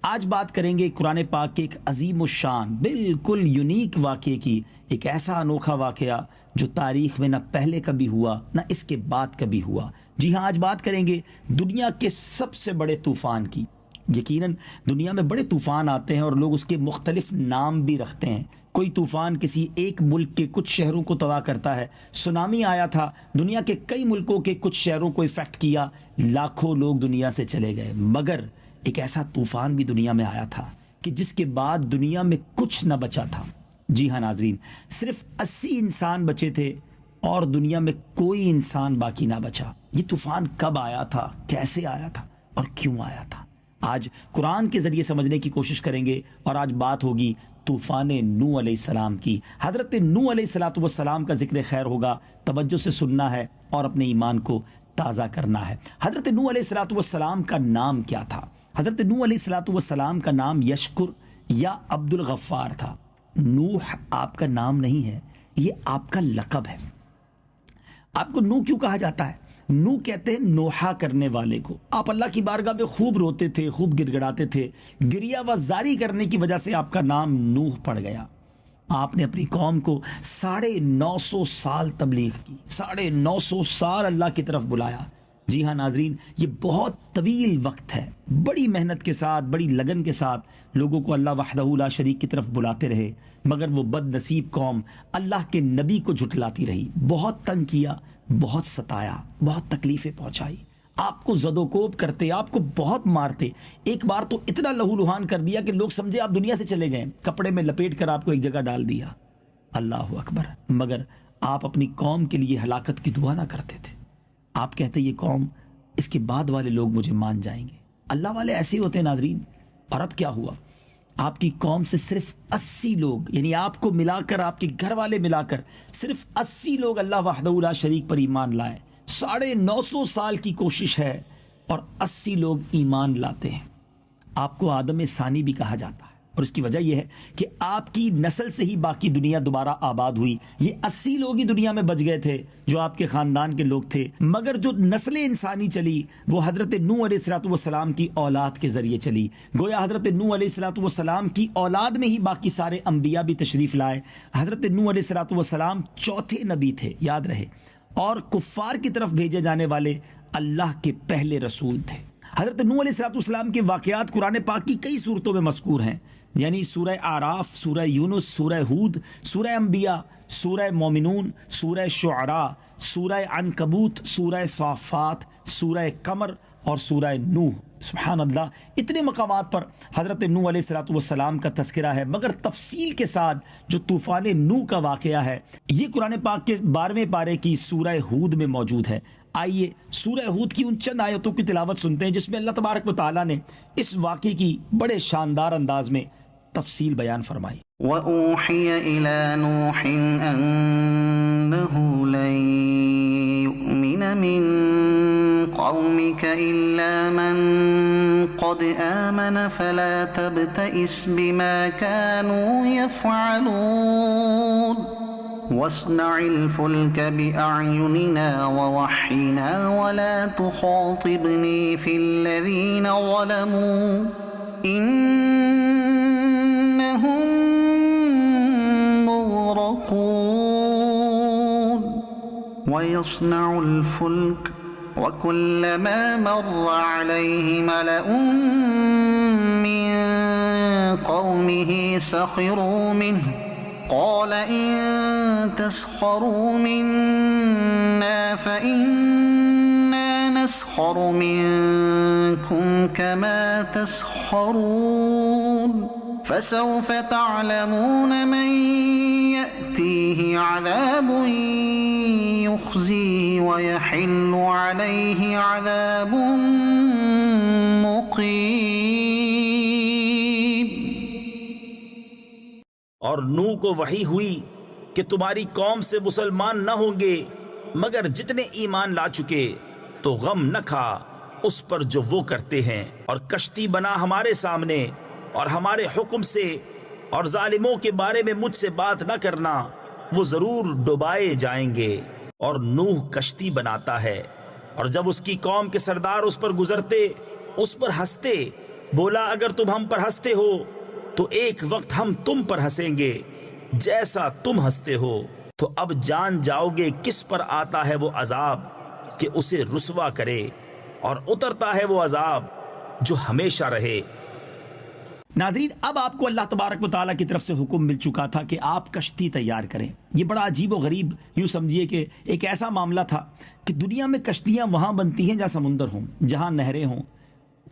آج بات کریں گے قرآن پاک کے ایک عظیم الشان بالکل یونیک واقعے کی، ایک ایسا انوکھا واقعہ جو تاریخ میں نہ پہلے کبھی ہوا نہ اس کے بعد کبھی ہوا۔ جی ہاں، آج بات کریں گے دنیا کے سب سے بڑے طوفان کی۔ یقیناً دنیا میں بڑے طوفان آتے ہیں اور لوگ اس کے مختلف نام بھی رکھتے ہیں۔ کوئی طوفان کسی ایک ملک کے کچھ شہروں کو تباہ کرتا ہے۔ سونامی آیا تھا، دنیا کے کئی ملکوں کے کچھ شہروں کو افیکٹ کیا، لاکھوں لوگ دنیا سے چلے گئے۔ مگر ایک ایسا طوفان بھی دنیا میں آیا تھا کہ جس کے بعد دنیا میں کچھ نہ بچا تھا۔ جی ہاں ناظرین، صرف 80 انسان بچے تھے اور دنیا میں کوئی انسان باقی نہ بچا۔ یہ طوفان کب آیا تھا، کیسے آیا تھا اور کیوں آیا تھا، آج قرآن کے ذریعے سمجھنے کی کوشش کریں گے۔ اور آج بات ہوگی طوفان نوح علیہ السلام کی۔ حضرت نوح علیہ السلام کا ذکر خیر ہوگا، توجہ سے سننا ہے اور اپنے ایمان کو تازہ کرنا ہے۔ حضرت نوح علیہ السلام کا نام کیا تھا؟ حضرت نوح علیہ السلام کا نام یشکر یا عبد الغفار تھا۔ نوح آپ کا نام نہیں ہے، یہ آپ کا لقب ہے۔ آپ کو نوح کیوں کہا جاتا ہے؟ نوح کہتے ہیں نوحہ کرنے والے کو۔ آپ اللہ کی بارگاہ میں خوب روتے تھے، خوب گڑ گڑاتے تھے، گریہ و زاری کرنے کی وجہ سے آپ کا نام نوح پڑ گیا۔ آپ نے اپنی قوم کو 950 سال تبلیغ کی، 950 سال اللہ کی طرف بلایا۔ جی ہاں ناظرین، یہ بہت طویل وقت ہے۔ بڑی محنت کے ساتھ، بڑی لگن کے ساتھ لوگوں کو اللہ وحدہ لا شریک کی طرف بلاتے رہے، مگر وہ بد نصیب قوم اللہ کے نبی کو جھٹلاتی رہی۔ بہت تنگ کیا، بہت ستایا، بہت تکلیفیں پہنچائی، آپ کو زد و کوب کرتے، آپ کو بہت مارتے۔ ایک بار تو اتنا لہو لہان کر دیا کہ لوگ سمجھے آپ دنیا سے چلے گئے، کپڑے میں لپیٹ کر آپ کو ایک جگہ ڈال دیا۔ اللہ اکبر! مگر آپ اپنی قوم کے لیے ہلاکت کی دعا نہ کرتے تھے۔ آپ کہتے یہ قوم، اس کے بعد والے لوگ مجھے مان جائیں گے۔ اللہ والے ایسے ہی ہوتے ہیں ناظرین۔ اور اب کیا ہوا؟ آپ کی قوم سے صرف 80 لوگ، یعنی آپ کو ملا کر، آپ کے گھر والے ملا کر صرف 80 لوگ اللہ وحدہ لا شریک پر ایمان لائے۔ 950 سال کی کوشش ہے اور 80 لوگ ایمان لاتے ہیں۔ آپ کو آدم ثانی بھی کہا جاتا ہے، اور اس کی وجہ یہ ہے کہ آپ کی نسل سے ہی باقی دنیا دوبارہ آباد ہوئی۔ یہ 80 لوگ ہی دنیا میں بچ گئے تھے جو آپ کے خاندان کے لوگ تھے، مگر جو نسل انسانی چلی وہ حضرت نوح علیہ السلام کی اولاد کے ذریعے چلی۔ گویا حضرت نوح علیہ السلام کی اولاد میں ہی باقی سارے انبیاء بھی تشریف لائے۔ حضرت نوح علیہ السلام چوتھے نبی تھے، یاد رہے، اور کفار کی طرف بھیجے جانے والے اللہ کے پہلے رسول تھے۔ حضرت نوح علیہ السلام کے واقعات قرآن پاک کی کئی صورتوں میں مذکور ہیں، یعنی سورہ اعراف، سورہ یونس، سورہ ہود، سورہ انبیاء، سورہ مومنون، سورہ شعراء، سورہ عنکبوت، سورہ صافات، سورہ قمر اور سورہ نوح۔ سبحان اللہ، اتنے مقامات پر حضرت نوح علیہ السلام کا تذکرہ ہے، مگر تفصیل کے ساتھ جو طوفان نوح کا واقعہ ہے یہ قرآن پاک کے 12ویں پارے کی سورہ ہود میں موجود ہے۔ آئیے سورہ ہود کی ان چند آیتوں کی تلاوت سنتے ہیں جس میں اللہ تبارک و تعالیٰ نے اس واقعے کی بڑے شاندار انداز میں تفصیل بیان فرمائی۔ وَأُوحِيَ إِلَى نُوحٍ أَنَّهُ لَن يُؤْمِنَ مِن قَوْمِكَ إِلَّا مَن قَدْ آمَنَ فَلَا تَبْتَئِسْ بِمَا كَانُوا يَفْعَلُونَ وَاصْنَعِ الْفُلْكَ بِأَعْيُنِنَا وَوَحْيِنَا وَلَا تُخَاطِبْنِي فِي الَّذِينَ ظَلَمُوا إِنَّهُمْ مُغْرَقُونَ وَيَصْنَعُ الْفُلْكَ وَكُلَّمَا مَرَّ عَلَيْهِ مَلَأٌ مِّن قَوْمِهِ سَخِرُوا مِنْهُ قال إن تسخروا منا فإنا نسخر منكم كما تسخرون فسوف تعلمون من يأتيه عذاب يخزيه ويحل عليه عذاب مقيم۔ اور نوح کو وحی ہوئی کہ تمہاری قوم سے مسلمان نہ ہوں گے مگر جتنے ایمان لا چکے، تو غم نہ کھا اس پر جو وہ کرتے ہیں، اور کشتی بنا ہمارے سامنے اور ہمارے حکم سے، اور ظالموں کے بارے میں مجھ سے بات نہ کرنا، وہ ضرور ڈبائے جائیں گے۔ اور نوح کشتی بناتا ہے، اور جب اس کی قوم کے سردار اس پر گزرتے، اس پر ہنستے بولا اگر تم ہم پر ہنستے ہو تو ایک وقت ہم تم پر ہنسیں گے جیسا تم ہنستے ہو، تو اب جان جاؤ گے کس پر آتا ہے وہ عذاب کہ اسے رسوا کرے، اور اترتا ہے وہ عذاب جو ہمیشہ رہے۔ ناظرین، اب آپ کو اللہ تبارک و تعالیٰ کی طرف سے حکم مل چکا تھا کہ آپ کشتی تیار کریں۔ یہ بڑا عجیب و غریب، یوں سمجھیے کہ ایک ایسا معاملہ تھا کہ دنیا میں کشتیاں وہاں بنتی ہیں جہاں سمندر ہوں، جہاں نہریں ہوں۔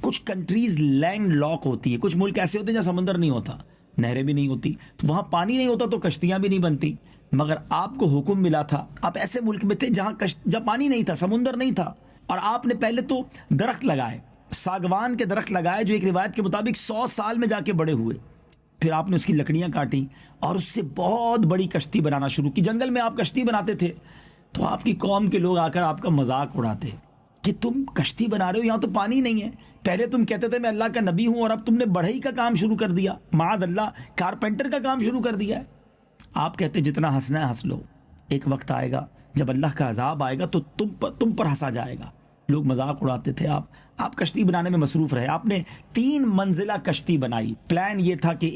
کچھ کنٹریز لینڈ لاک ہوتی ہے، کچھ ملک ایسے ہوتے ہیں جہاں سمندر نہیں ہوتا، نہریں بھی نہیں ہوتی، تو وہاں پانی نہیں ہوتا تو کشتیاں بھی نہیں بنتی۔ مگر آپ کو حکم ملا تھا، آپ ایسے ملک میں تھے جہاں پانی نہیں تھا، سمندر نہیں تھا، اور آپ نے پہلے تو درخت لگائے، ساگوان کے درخت لگائے جو ایک روایت کے مطابق 100 سال میں جا کے بڑے ہوئے۔ پھر آپ نے اس کی لکڑیاں کاٹی اور اس سے بہت بڑی کشتی بنانا شروع کی۔ جنگل میں آپ کشتی بناتے تھے تو آپ کی قوم کے لوگ آ کر آپ کا مذاق اڑاتے کہ تم کشتی بنا رہے ہو، یہاں تو پانی نہیں ہے۔ پہلے تم کہتے تھے میں اللہ کا نبی ہوں، اور اب تم نے بڑھئی کا کام شروع کر دیا، معاذ اللہ کارپینٹر کا کام شروع کر دیا ہے۔ آپ کہتے جتنا ہنسنا ہے ہنس لو، ایک وقت آئے گا جب اللہ کا عذاب آئے گا تو تم پر ہنسا جائے گا۔ لوگ مذاق اڑاتے تھے، آپ کشتی بنانے میں مصروف رہے۔ آپ نے 3 منزلہ کشتی بنائی۔ پلان یہ تھا کہ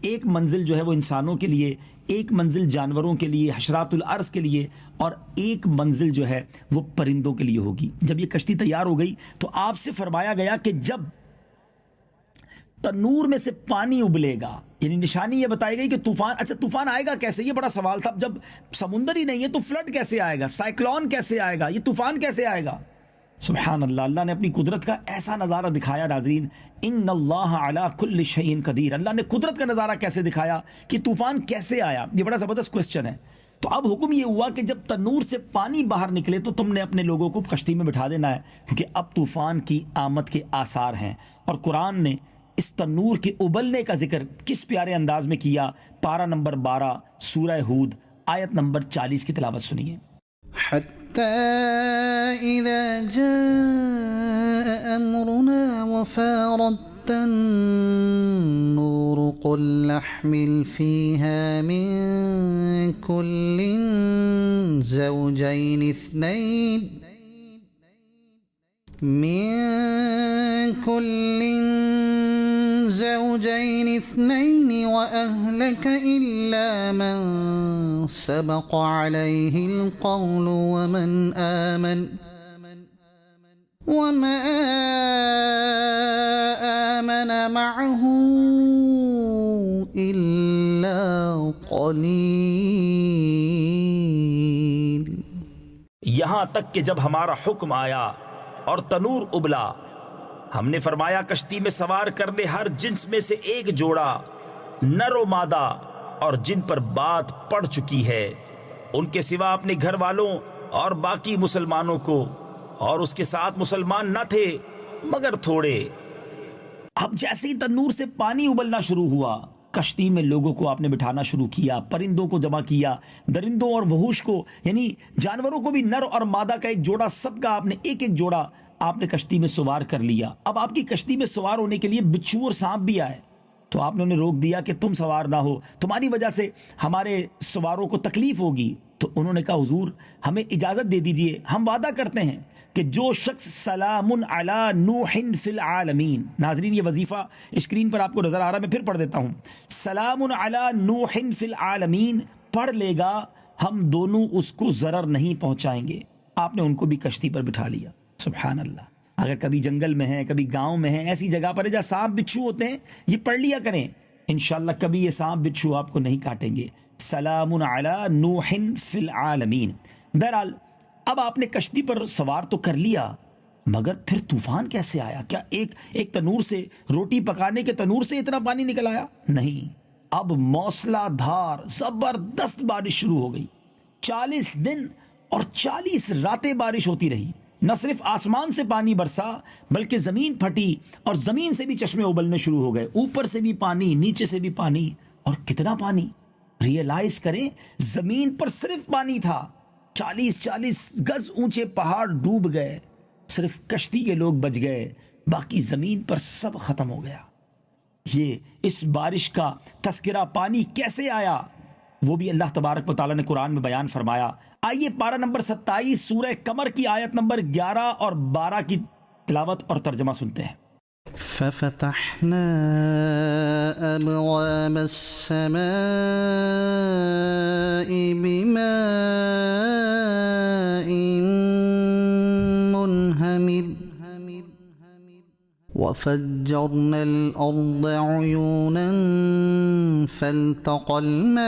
ایک منزل جو ہے وہ انسانوں کے لیے، ایک منزل جانوروں کے لیے، حشرات الارض کے لیے، اور ایک منزل جو ہے وہ پرندوں کے لیے ہوگی۔ جب یہ کشتی تیار ہو گئی تو آپ سے فرمایا گیا کہ جب تنور میں سے پانی ابلے گا، یعنی نشانی یہ بتائی گئی کہ طوفان آئے گا کیسے؟ یہ بڑا سوال تھا۔ جب سمندر ہی نہیں ہے تو فلڈ کیسے آئے گا، سائیکلون کیسے آئے گا، یہ طوفان کیسے آئے گا؟ سبحان اللہ، اللہ نے اپنی قدرت کا ایسا نظارہ دکھایا۔ ناظرین، ان اللہ علی کل شیء قدیر، اللہ نے قدرت کا نظارہ کیسے دکھایا کہ طوفان کیسے آیا؟ یہ بڑا زبردست کوسچن ہے۔ تو اب حکم یہ ہوا کہ جب تنور سے پانی باہر نکلے تو تم نے اپنے لوگوں کو کشتی میں بٹھا دینا ہے، کیونکہ اب طوفان کی آمد کے آثار ہیں۔ اور قرآن نے اس تنور کے ابلنے کا ذکر کس پیارے انداز میں کیا، پارہ نمبر 12 سورہ ہود آیت نمبر 40 کی تلاوت سنیے۔ حتى إذا جاء أمرنا وفارت النور قل نحمل فيها من كل زوجين اثنين وأهلك إلا من سبق عليه القول وما آمن معه إلا قليل۔ یہاں تک کہ جب ہمارا حکم آیا اور تنور ابلا، ہم نے فرمایا کشتی میں سوار کر لے ہر جنس میں سے ایک جوڑا، نر و مادہ، اور جن پر بات پڑ چکی ہے، ان کے سوا اپنے گھر والوں اور باقی مسلمانوں کو، اور اس کے ساتھ مسلمان نہ تھے مگر تھوڑے۔ اب جیسے ہی تنور سے پانی ابلنا شروع ہوا، کشتی میں لوگوں کو آپ نے بٹھانا شروع کیا، پرندوں کو جمع کیا، درندوں اور وحوش کو، یعنی جانوروں کو بھی، نر اور مادہ کا ایک جوڑا، سب کا آپ نے ایک جوڑا آپ نے کشتی میں سوار کر لیا۔ اب آپ کی کشتی میں سوار ہونے کے لیے بچھو اور سانپ بھی آئے، تو آپ نے انہیں روک دیا کہ تم سوار نہ ہو، تمہاری وجہ سے ہمارے سواروں کو تکلیف ہوگی۔ تو انہوں نے کہا حضور ہمیں اجازت دے دیجئے، ہم وعدہ کرتے ہیں کہ جو شخص سلام علی نوح فی العالمین، ناظرین یہ وظیفہ اسکرین پر آپ کو نظر آ رہا ہے، میں پھر پڑھ دیتا ہوں، سلام علی نوح فی العالمین پڑھ لے گا، ہم دونوں اس کو ضرر نہیں پہنچائیں گے۔ آپ نے ان کو بھی کشتی پر بٹھا لیا۔ سبحان اللہ، اگر کبھی جنگل میں ہیں، کبھی گاؤں میں ہیں، ایسی جگہ پر جہاں سانپ بچھو ہوتے ہیں، یہ پڑھ لیا کریں، انشاءاللہ کبھی یہ سانپ بچھو آپ کو نہیں کاٹیں گے۔ سلام علی نوح فی العالمین۔ بہرحال اب آپ نے کشتی پر سوار تو کر لیا، مگر پھر طوفان کیسے آیا؟ کیا ایک تنور سے، روٹی پکانے کے تنور سے اتنا پانی نکل آیا؟ نہیں، اب موسلا دھار زبردست بارش شروع ہو گئی۔ 40 دن اور 40 راتیں بارش ہوتی رہی۔ نہ صرف آسمان سے پانی برسا بلکہ زمین پھٹی اور زمین سے بھی چشمے ابلنے شروع ہو گئے، اوپر سے بھی پانی، نیچے سے بھی پانی، اور کتنا پانی! ریئلائز کریں، زمین پر صرف پانی تھا، 40 گز اونچے پہاڑ ڈوب گئے، صرف کشتی کے لوگ بچ گئے، باقی زمین پر سب ختم ہو گیا۔ یہ اس بارش کا تذکرہ پانی کیسے آیا وہ بھی اللہ تبارک و تعالیٰ نے قرآن میں بیان فرمایا۔ آئیے پارہ نمبر 27 سورہ قمر کی آیت نمبر 11 اور 12 کی تلاوت اور ترجمہ سنتے ہیں۔ ففتحنا أبواب السماء بماء منهمر وفجرنا الأرض عيونا فالتقى الماء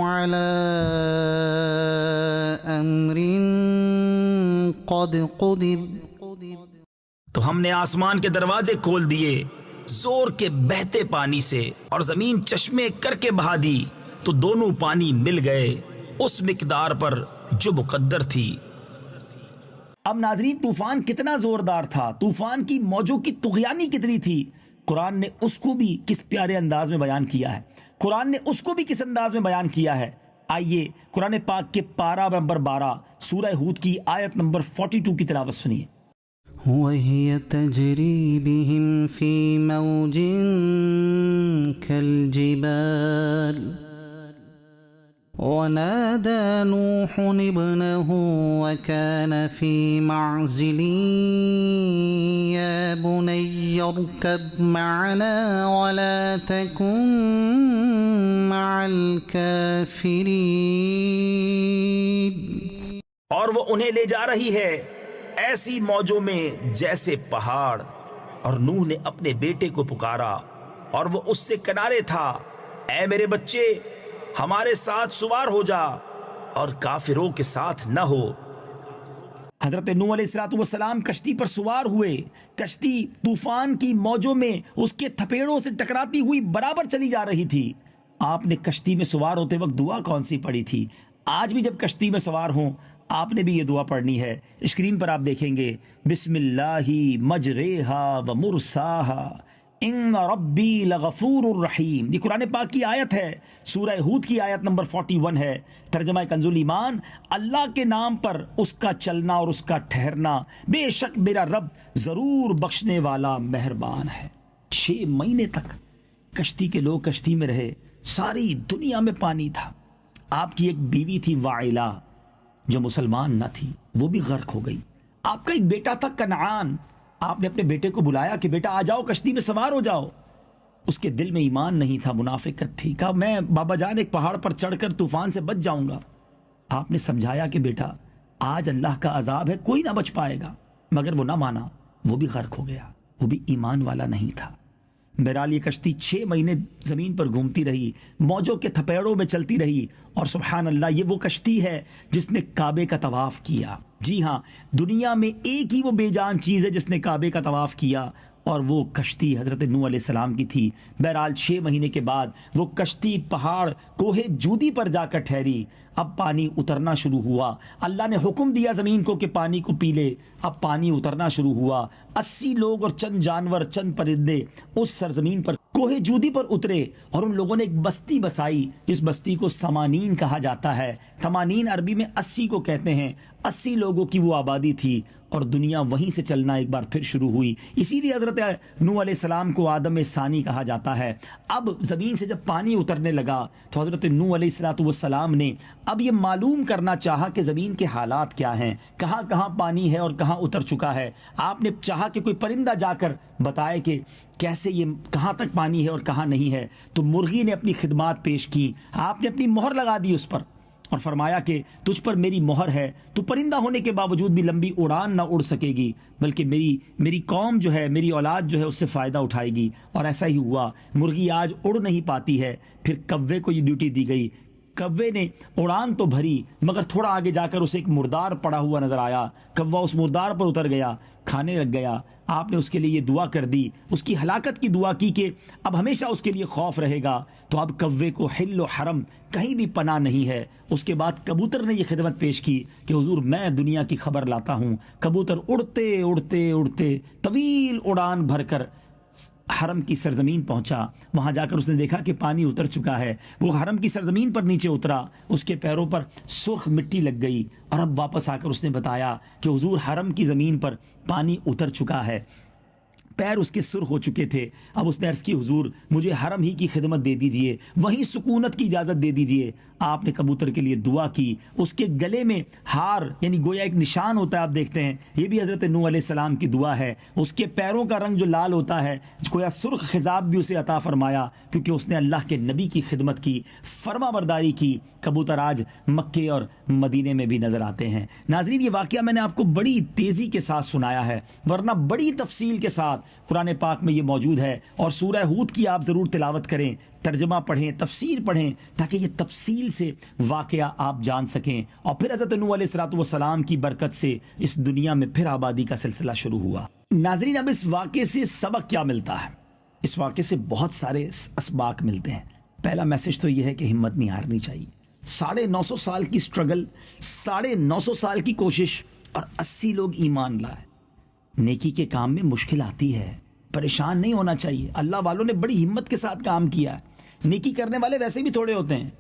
على أمر قد قدر تو ہم نے آسمان کے دروازے کھول دیے زور کے بہتے پانی سے اور زمین چشمے کر کے بہا دی تو دونوں پانی مل گئے اس مقدار پر جو مقدر تھی۔ اب ناظرین طوفان کتنا زوردار تھا، طوفان کی موجوں کی طغیانی کتنی تھی، قرآن نے اس کو بھی کس پیارے انداز میں بیان کیا ہے، قرآن نے اس کو بھی کس انداز میں بیان کیا ہے۔ آئیے قرآن پاک کے پارہ نمبر 12 سورہ ہود کی آیت نمبر 42 کی تلاوت سنیے۔ وهي تجري بهم في موج كالجبال ونادى نوح ابنه وكان في معزل يا بني اركب معنا ولا تكن مع الكافرين۔ اور وہ انہیں لے جا رہی ہے ایسی موجوں میں جیسے پہاڑ، اور نوح نے اپنے بیٹے کو پکارا اور وہ اس سے کنارے تھا، اے میرے بچے ہمارے ساتھ سوار ہو جا اور کافروں کے ساتھ نہ ہو۔ حضرت نوح علیہ السلام کشتی پر سوار ہوئے، کشتی طوفان کی موجوں میں اس کے تھپیڑوں سے ٹکراتی ہوئی برابر چلی جا رہی تھی۔ آپ نے کشتی میں سوار ہوتے وقت دعا کون سی پڑھی تھی؟ آج بھی جب کشتی میں سوار ہوں آپ نے بھی یہ دعا پڑھنی ہے۔ اسکرین پر آپ دیکھیں گے بسم اللہ مجریہا و مرساہا ان ربی لغفور الرحیم، یہ قرآن پاک کی آیت ہے، سورہ ہود کی آیت نمبر 41 ہے۔ ترجمہ کنز ایمان، اللہ کے نام پر اس کا چلنا اور اس کا ٹھہرنا، بے شک میرا رب ضرور بخشنے والا مہربان ہے۔ 6 مہینے تک کشتی کے لوگ کشتی میں رہے، ساری دنیا میں پانی تھا۔ آپ کی ایک بیوی تھی وائلہ جو مسلمان نہ تھی، وہ بھی غرق ہو گئی۔ آپ کا ایک بیٹا تھا کنعان، آپ نے اپنے بیٹے کو بلایا کہ بیٹا آ جاؤ کشتی میں سوار ہو جاؤ، اس کے دل میں ایمان نہیں تھا، منافقت تھی، کہا میں بابا جان ایک پہاڑ پر چڑھ کر طوفان سے بچ جاؤں گا۔ آپ نے سمجھایا کہ بیٹا آج اللہ کا عذاب ہے، کوئی نہ بچ پائے گا، مگر وہ نہ مانا، وہ بھی غرق ہو گیا، وہ بھی ایمان والا نہیں تھا۔ بہرحال یہ کشتی 6 مہینے زمین پر گھومتی رہی، موجوں کے تھپیڑوں میں چلتی رہی، اور سبحان اللہ یہ وہ کشتی ہے جس نے کعبے کا طواف کیا۔ جی ہاں، دنیا میں ایک ہی وہ بے جان چیز ہے جس نے کعبے کا طواف کیا، اور وہ کشتی حضرت نوح علیہ السلام کی تھی۔ بہرحال 6 مہینے کے بعد وہ کشتی پہاڑ کوہ جودی پر جا کر ٹھہری۔ اب پانی اترنا شروع ہوا، اللہ نے حکم دیا زمین کو کہ پانی کو پی لے۔ اب پانی اترنا شروع ہوا، 80 لوگ اور چند جانور، چند پرندے اس سرزمین پر کوہ جودی پر اترے، اور ان لوگوں نے ایک بستی بسائی، جس بستی کو سمانین کہا جاتا ہے۔ سمانین عربی میں 80 کو کہتے ہیں۔ 80 لوگوں کی وہ آبادی تھی، اور دنیا وہیں سے چلنا ایک بار پھر شروع ہوئی۔ اسی لیے حضرت نوح علیہ السلام کو آدم ثانی کہا جاتا ہے۔ اب زمین سے جب پانی اترنے لگا تو حضرت نوح علیہ السلام نے اب یہ معلوم کرنا چاہا کہ زمین کے حالات کیا ہیں، کہاں کہاں پانی ہے اور کہاں اتر چکا ہے۔ آپ نے چاہا کہ کوئی پرندہ جا کر بتائے کہ کیسے یہ کہاں تک پانی ہے اور کہاں نہیں ہے، تو مرغی نے اپنی خدمات پیش کی، آپ نے اپنی مہر لگا دی اس پر، اور فرمایا کہ تجھ پر میری مہر ہے، تو پرندہ ہونے کے باوجود بھی لمبی اڑان نہ اڑ سکے گی، بلکہ میری قوم جو ہے، میری اولاد جو ہے اس سے فائدہ اٹھائے گی۔ اور ایسا ہی ہوا، مرغی آج اڑ نہیں پاتی ہے۔ پھر کوے کو یہ ڈیوٹی دی گئی، کوے نے اڑان تو بھری، مگر تھوڑا آگے جا کر اسے ایک مردار پڑا ہوا نظر آیا، کوا اس مردار پر اتر گیا، کھانے لگ گیا۔ آپ نے اس کے لیے یہ دعا کر دی، اس کی ہلاکت کی دعا کی کہ اب ہمیشہ اس کے لیے خوف رہے گا۔ تو اب کوے کو حل و حرم کہیں بھی پناہ نہیں ہے۔ اس کے بعد کبوتر نے یہ خدمت پیش کی کہ حضور میں دنیا کی خبر لاتا ہوں۔ کبوتر اڑتے اڑتے اڑتے طویل اڑان بھر کر حرم کی سرزمین پہنچا۔ وہاں جا کر اس نے دیکھا کہ پانی اتر چکا ہے۔ وہ حرم کی سرزمین پر نیچے اترا، اس کے پیروں پر سرخ مٹی لگ گئی، اور اب واپس آ کر اس نے بتایا کہ حضور حرم کی زمین پر پانی اتر چکا ہے۔ پیر اس کے سرخ ہو چکے تھے. اب اس نے عرض کی حضور مجھے حرم ہی کی خدمت دے دیجئے, وہیں سکونت کی اجازت دے دیجئے. آپ نے کبوتر کے لیے دعا کی. اس کے گلے میں ہار یعنی گویا ایک نشان ہوتا ہے, آپ دیکھتے ہیں یہ بھی حضرت نوح علیہ السلام کی دعا ہے. اس کے پیروں کا رنگ جو لال ہوتا ہے, گویا سرخ خضاب بھی اسے عطا فرمایا کیونکہ اس نے اللہ کے نبی کی خدمت کی, فرما برداری کی. کبوتر آج مکے اور مدینے میں بھی نظر آتے ہیں. ناظرین یہ واقعہ میں نے آپ کو بڑی تیزی کے ساتھ سنایا ہے, ورنہ بڑی تفصیل کے ساتھ قرآن پاک میں یہ موجود ہے. اور سورہ ہود کی آپ ضرور تلاوت کریں, ترجمہ پڑھیں, تفسیر پڑھیں, تاکہ یہ تفصیل سے واقعہ آپ جان سکیں. اور پھر حضرت نوح علیہ السلام کی برکت سے اس دنیا میں پھر آبادی کا سلسلہ شروع ہوا. ناظرین اب اس واقعے سے سبق کیا ملتا ہے؟ اس واقعے سے بہت سارے اسباق ملتے ہیں. پہلا میسج تو یہ ہے کہ ہمت نہیں ہارنی چاہیے. 950 سال کی سٹرگل, 950 سال کی کوشش اور 80 لوگ ایمان لائے. نیکی کے کام میں مشکل آتی ہے, پریشان نہیں ہونا چاہیے. اللہ والوں نے بڑی ہمت کے ساتھ کام کیا ہے. نیکی کرنے والے ویسے بھی تھوڑے ہوتے ہیں.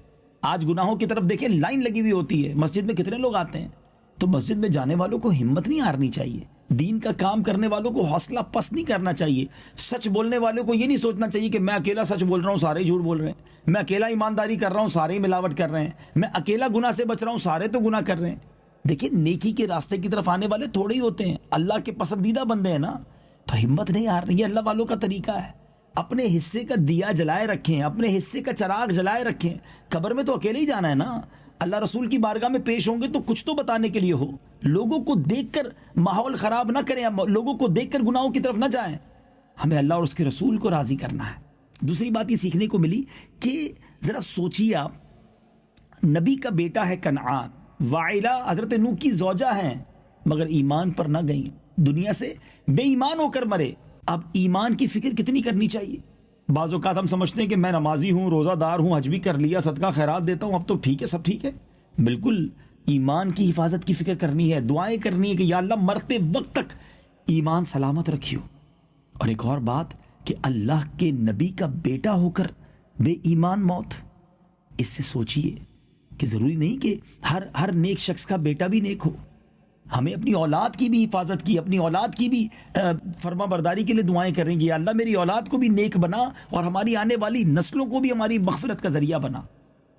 آج گناہوں کی طرف دیکھیں, لائن لگی ہوئی ہوتی ہے. مسجد میں کتنے لوگ آتے ہیں, تو مسجد میں جانے والوں کو ہمت نہیں ہارنی چاہیے. دین کا کام کرنے والوں کو حوصلہ پست نہیں کرنا چاہیے. سچ بولنے والوں کو یہ نہیں سوچنا چاہیے کہ میں اکیلا سچ بول رہا ہوں, سارے جھوٹ بول رہے ہیں. میں اکیلا ایمانداری کر رہا ہوں, سارے ملاوٹ کر رہے ہیں. میں اکیلا گناہ سے بچ رہا ہوں, سارے تو گناہ کر رہے ہیں. دیکھیں نیکی کے راستے کی طرف آنے والے تھوڑے ہی ہوتے ہیں. اللہ کے پسندیدہ بندے ہیں نا, تو ہمت نہیں ہارنی. یہ اللہ والوں کا طریقہ ہے. اپنے حصے کا دیا جلائے رکھیں, اپنے حصے کا چراغ جلائے رکھیں. قبر میں تو اکیلے ہی جانا ہے نا. اللہ رسول کی بارگاہ میں پیش ہوں گے تو کچھ تو بتانے کے لیے ہو. لوگوں کو دیکھ کر ماحول خراب نہ کریں, لوگوں کو دیکھ کر گناہوں کی طرف نہ جائیں. ہمیں اللہ اور اس کے رسول کو راضی کرنا ہے. دوسری بات یہ سیکھنے کو ملی کہ ذرا سوچیے آپ, نبی کا بیٹا ہے کنعان, وائلہ حضرت نوح کی زوجہ ہیں, مگر ایمان پر نہ گئیں, دنیا سے بے ایمان ہو کر مرے. اب ایمان کی فکر کتنی کرنی چاہیے. بعض اوقات ہم سمجھتے ہیں کہ میں نمازی ہوں, روزہ دار ہوں, حج بھی کر لیا, صدقہ خیرات دیتا ہوں, اب تو ٹھیک ہے, سب ٹھیک ہے. بالکل ایمان کی حفاظت کی فکر کرنی ہے, دعائیں کرنی ہے کہ یا اللہ مرتے وقت تک ایمان سلامت رکھیو. اور ایک اور بات کہ اللہ کے نبی کا بیٹا ہو کر بے ایمان موت, اس سے سوچئے کہ ضروری نہیں کہ ہر نیک شخص کا بیٹا بھی نیک ہو. ہمیں اپنی اولاد کی بھی حفاظت کی, اپنی اولاد کی بھی فرما برداری کے لیے دعائیں کریں گے. اللہ میری اولاد کو بھی نیک بنا اور ہماری آنے والی نسلوں کو بھی ہماری مغفرت کا ذریعہ بنا.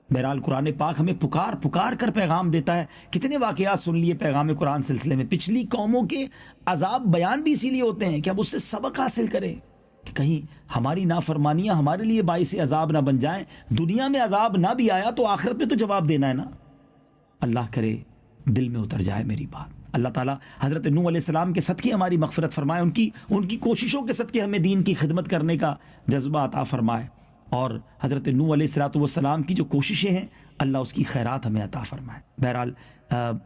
بہرحال قرآن پاک ہمیں پکار کر پیغام دیتا ہے. کتنے واقعات سن لیے پیغام قرآن سلسلے میں. پچھلی قوموں کے عذاب بیان بھی اسی لیے ہوتے ہیں کہ ہم اس سے سبق حاصل کریں کہ کہیں ہماری نافرمانیاں ہمارے لیے باعث عذاب نہ بن جائیں. دنیا میں عذاب نہ بھی آیا تو آخرت میں تو جواب دینا ہے نا. اللہ کرے دل میں اتر جائے میری بات. اللہ تعالیٰ حضرت نوح علیہ السلام کے صدقے ہماری مغفرت فرمائے, ان کی کوششوں کے صدقے ہمیں دین کی خدمت کرنے کا جذبہ عطا فرمائے, اور حضرت نوح علیہ السلام کی جو کوششیں ہیں اللہ اس کی خیرات ہمیں عطا فرمائے. بہرحال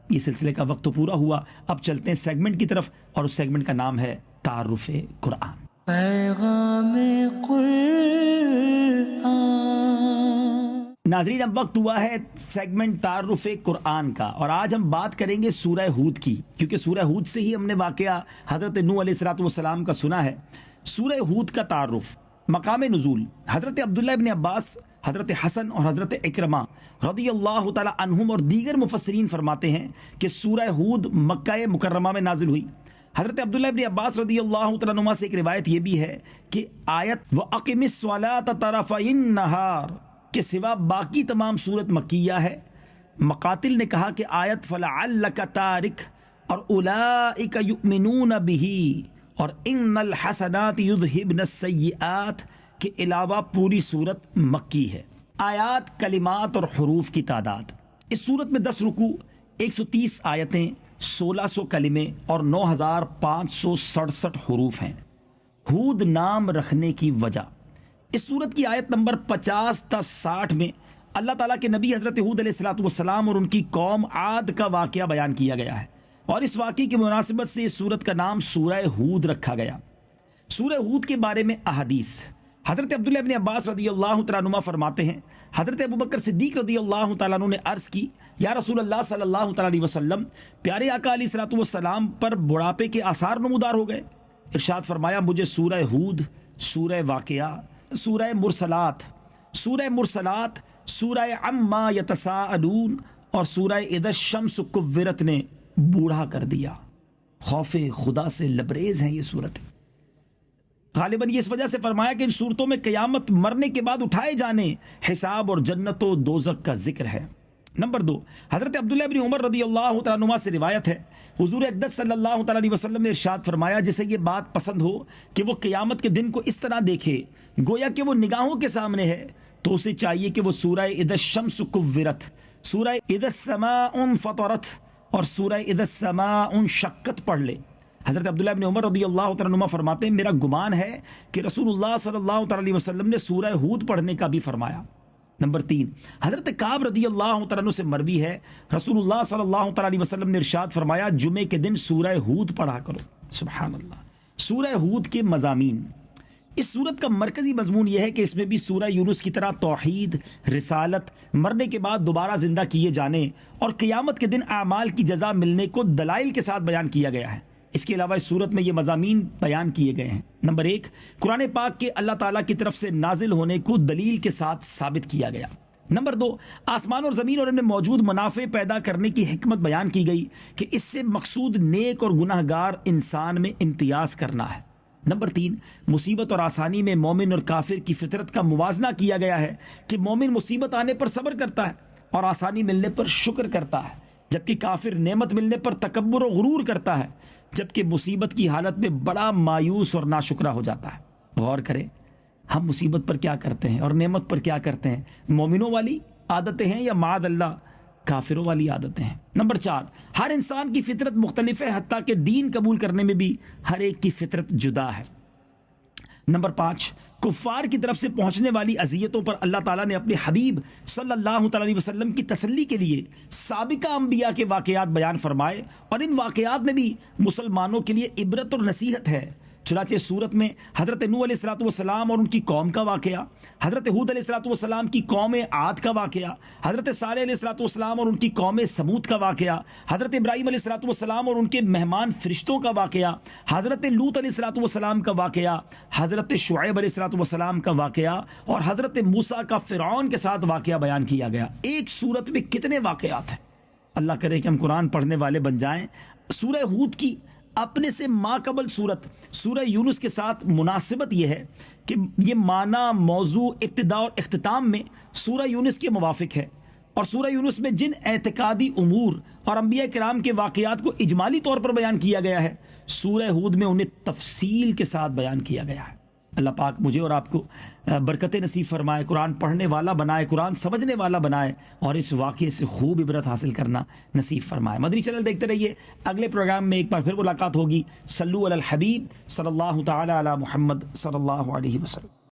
یہ سلسلے کا وقت تو پورا ہوا, اب چلتے ہیں سیگمنٹ کی طرف, اور اس سیگمنٹ کا نام ہے تعارف قرآن. پیغام قرآن. ناظرین اب وقت ہوا ہے سیگمنٹ تعارف قرآن کا, اور آج ہم بات کریں گے سورہ ہود کی, کیونکہ سورہ ہود سے ہی ہم نے واقعہ حضرت نوح علیہ السلام کا سنا ہے. سورہ ہود کا تعارف. مقام نزول حضرت عبداللہ ابن عباس, حضرت حسن اور حضرت اکرمہ رضی اللہ تعالی عنہم اور دیگر مفسرین فرماتے ہیں کہ سورہ ہود مکہ مکرمہ میں نازل ہوئی. حضرت عبداللہ ابن عباس رضی اللہ تعالی عنہما سے ایک روایت یہ بھی ہے کہ آیت وَأَقِمِ الصَّلَاةَ طَرَفَيِ النَّهَارِ کے سوا باقی تمام سورت مکیہ ہے. مقاتل نے کہا کہ آیت فَلَعَلَّكَ تَارِكَ اور أُولَئِكَ يُؤْمِنُونَ بِهِ اور ان الحسنات یذہبن السیئات کے علاوہ پوری صورت مکی ہے. آیات, کلمات اور حروف کی تعداد. اس صورت میں 10 رکوع, 130 آیتیں, 1600 کلمے اور 9567 حروف ہیں. ہود نام رکھنے کی وجہ. اس صورت کی آیت نمبر 50 تا 60 میں اللہ تعالیٰ کے نبی حضرت ہود علیہ السلام اور ان کی قوم عاد کا واقعہ بیان کیا گیا ہے, اور اس واقعے کی مناسبت سے اس سورت کا نام سورہ ہود رکھا گیا. سورہ ہود کے بارے میں احادیث. حضرت عبداللہ ابن عباس رضی اللہ تعالیٰ عنہ فرماتے ہیں حضرت ابوبکر صدیق رضی اللہ تعالیٰ عنہ نے عرض کی, یا رسول اللہ صلی اللہ تعالیٰ علیہ وسلم, پیارے آقا علیہ السلام پر بڑھاپے کے آثار نمودار ہو گئے. ارشاد فرمایا, مجھے سورہ ہود, سورہ واقعہ, سورہ مرسلات, سورہ عما یتساءلون اور سورہ اذا الشمس کورت نے بوڑھا کر دیا. خوف خدا سے لبریز ہیں یہ صورتیں. غالباً یہ اس وجہ سے فرمایا کہ ان صورتوں میں قیامت مرنے کے بعد اٹھائے جانے، حساب اور جنت و دوزخ کا ذکر ہے۔ نمبر 2، حضرت عبداللہ بن عمر رضی اللہ تعالیٰ عنہ سے روایت ہے، حضور اقدس صلی اللہ تعالیٰ علیہ وسلم نے ارشاد فرمایا، جسے یہ بات پسند ہو کہ وہ قیامت کے دن کو اس طرح دیکھے گویا کہ وہ نگاہوں کے سامنے ہے، تو اسے چاہیے کہ وہ سورہ اذا الشمس کورت، سورہ اذا السماء انفطرت اور سورہ اذا السماء انشقت پڑھ لے۔ حضرت عبداللہ بن عمر رضی اللہ تعالیٰ عنہ فرماتے ہیں، میرا گمان ہے کہ رسول اللہ صلی اللہ تعالیٰ علیہ وسلم نے سورہ ہود پڑھنے کا بھی فرمایا۔ نمبر 3، حضرت کعب رضی اللہ تعالیٰ عنہ سے مروی ہے، رسول اللہ صلی اللہ تعالیٰ علیہ وسلم نے ارشاد فرمایا، جمعے کے دن سورہ ہود پڑھا کرو۔ سبحان اللہ۔ سورہ ہود کے مضامین، اس سورت کا مرکزی مضمون یہ ہے کہ اس میں بھی سورہ یونس کی طرح توحید، رسالت، مرنے کے بعد دوبارہ زندہ کیے جانے اور قیامت کے دن اعمال کی جزا ملنے کو دلائل کے ساتھ بیان کیا گیا ہے۔ اس کے علاوہ اس صورت میں یہ مضامین بیان کیے گئے ہیں۔ نمبر 1، قرآن پاک کے اللہ تعالیٰ کی طرف سے نازل ہونے کو دلیل کے ساتھ ثابت کیا گیا۔ نمبر 2، آسمان اور زمین اور ان میں موجود منافع پیدا کرنے کی حکمت بیان کی گئی کہ اس سے مقصود نیک اور گناہ گار انسان میں امتیاز کرنا ہے۔ نمبر 3، مصیبت اور آسانی میں مومن اور کافر کی فطرت کا موازنہ کیا گیا ہے کہ مومن مصیبت آنے پر صبر کرتا ہے اور آسانی ملنے پر شکر کرتا ہے، جبکہ کافر نعمت ملنے پر تکبر و غرور کرتا ہے، جبکہ مصیبت کی حالت میں بڑا مایوس اور ناشکرہ ہو جاتا ہے۔ غور کریں، ہم مصیبت پر کیا کرتے ہیں اور نعمت پر کیا کرتے ہیں؟ مومنوں والی عادتیں ہیں یا معاذ اللہ کافروں والی عادتیں ہیں؟ نمبر 4، ہر انسان کی فطرت مختلف ہے، حتیٰ کہ دین قبول کرنے میں بھی ہر ایک کی فطرت جدا ہے۔ نمبر 5، کفار کی طرف سے پہنچنے والی اذیتوں پر اللہ تعالیٰ نے اپنے حبیب صلی اللہ تعالیٰ علیہ وسلم کی تسلی کے لیے سابقہ انبیاء کے واقعات بیان فرمائے، اور ان واقعات میں بھی مسلمانوں کے لیے عبرت اور نصیحت ہے۔ چنانچہ سورت میں حضرت نوح علیہ الصلوۃ والسلام اور ان کی قوم کا واقعہ، حضرت ہود علیہ الصلوۃ والسلام کی قوم عاد کا واقعہ، حضرت صالح علیہ الصلوۃ والسلام اور ان کی قوم سمود کا واقعہ، حضرت ابراہیم علیہ الصلوۃ والسلام اور ان کے مہمان فرشتوں کا واقعہ، حضرت لوط علیہ الصلوۃ والسلام کا واقعہ، حضرت شعیب علیہ الصلوۃ والسلام کا واقعہ اور حضرت موسیٰ کا فرعون کے ساتھ واقعہ بیان کیا گیا۔ ایک سورت میں کتنے واقعات ہیں! اللہ کرے کہ ہم قرآن پڑھنے والے بن جائیں۔ سورہ ہود کی اپنے سے ماقبل صورت سورہ یونس کے ساتھ مناسبت یہ ہے کہ یہ معنی، موضوع، ابتدا اور اختتام میں سورہ یونس کے موافق ہے، اور سورہ یونس میں جن اعتقادی امور اور انبیاء کرام کے واقعات کو اجمالی طور پر بیان کیا گیا ہے، سورہ ہود میں انہیں تفصیل کے ساتھ بیان کیا گیا ہے۔ اللہ پاک مجھے اور آپ کو برکت نصیب فرمائے، قرآن پڑھنے والا بنائے، قرآن سمجھنے والا بنائے، اور اس واقعے سے خوب عبرت حاصل کرنا نصیب فرمائے۔ مدنی چینل دیکھتے رہیے، اگلے پروگرام میں ایک بار پھر ملاقات ہوگی۔ صلو علی الحبیب صلی اللہ تعالی علی محمد صلی اللہ علیہ وسلم۔